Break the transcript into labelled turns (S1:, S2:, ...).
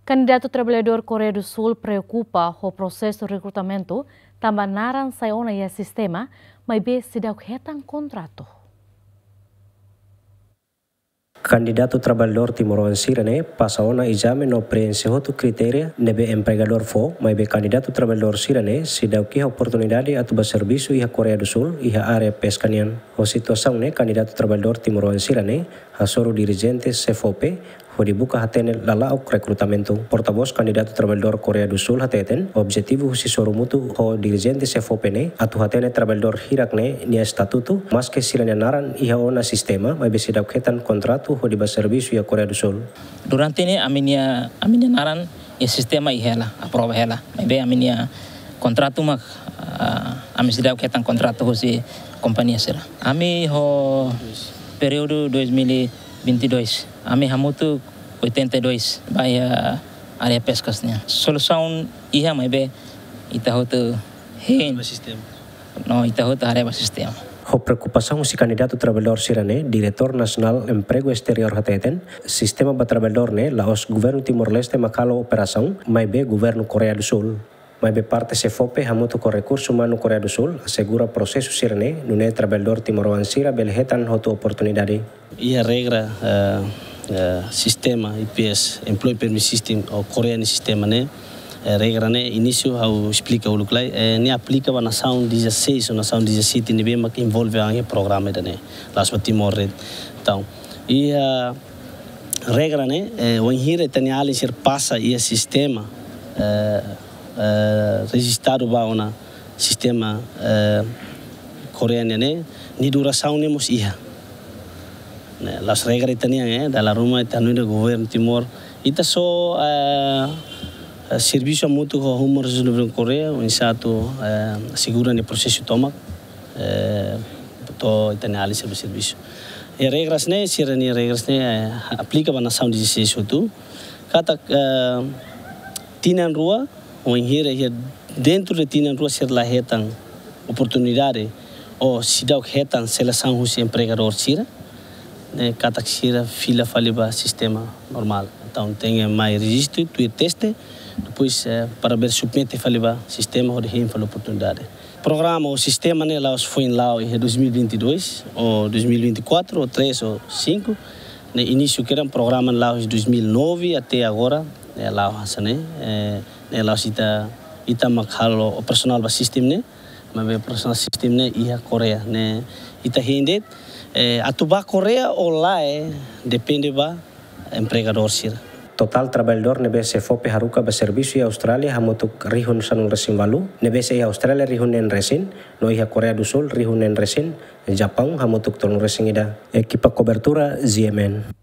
S1: Candidato trabalhador Coreia do Sul preocupa o processo de recrutamento, também naran sayona e sistema, mas be se dá o contrato.
S2: Candidato trabalhador timorense passa ona exame no preenche criteria nebe empregador fo, mas be candidato trabalhador sirane se dá que oportunidade atuba serviço e a Coreia do Sul e a área pescanian. O situação ne candidato trabalhador timorense a soro dirigente CFOP foi buka hatene lala o recrutamento. Porta-voz candidato trabalhador Coreia do Sul hateten objetivo si soro mutu o dirigente CFOP ne atu hatene trabalhador hirak ne nia estatuto mas que sirane naran iha ona sistema mas be se dá ketan contrato ho di serviço e a Coreia do Sul.
S3: Durante ini aminia naran e sistema ihela aprova hela be aminia contrato mak ami se dá ketan contrato ho si companhia será. Ami ho período 2022 ami hamutu 82 by área pescasnya. Solução iha mai be ita hotu hen sistema. No ita hotu área sistema.
S2: A preocupação se candidato trabalhador sirane, diretor nacional emprego exterior hateten, sistema ba trabalhador ne laos governo Timor-Leste makalo operação, mai be governo Coreia do Sul. Mai be parte CFOP hamutu com recurso humano Coreia do Sul assegura processo sirane, nune trabalhador timoransira belhetan hotu oportunidade.
S4: E a regra sistema IPS Employee Permit System o Coreano sistema né regra né início ao explica o luclai ne aplica na nação 16 ou nação 17 ne bem que envolve a programa né las Timor então e a regra né o enhira tem ali ser passa e sistema registrado ba na sistema coreano né ni duração nemos iha las regras italianas da la Roma italiana do governo Timor ita só serviço mútuo com o governo da Coreia o insato segura no processo toma to italiano serviço e regras né sirani regras né aplica para nação 16 tu kata tinan rua o enhira dentro de tinan rua ser la hetan oportunidade ou se dá hetan seleção os empregador sira kata sira fila faliba sistema normal então tem mais registro tu teste depois para ver submete faliba sistema ou de fala oportunidade programa o sistema né lá foi em lá em 2022 ou 2024 ou 3 ou 5 no início que era um programa lá em 2009 até agora lá né lá ita makhalo operacional ba sistema né mas operacional sistema né ia Coreia né ita hendet atuba Coreia ou lá depende ba empregador sir.
S2: Total trabalhador nebe CFOP haruka ba serviço e Austrália hamutuk rihun sanul resin valu nebe se Austrália rihun nen resin no iha Coreia do Sul rihun nen resin Japão hamutuk tonu resin ida equipa cobertura ZMN.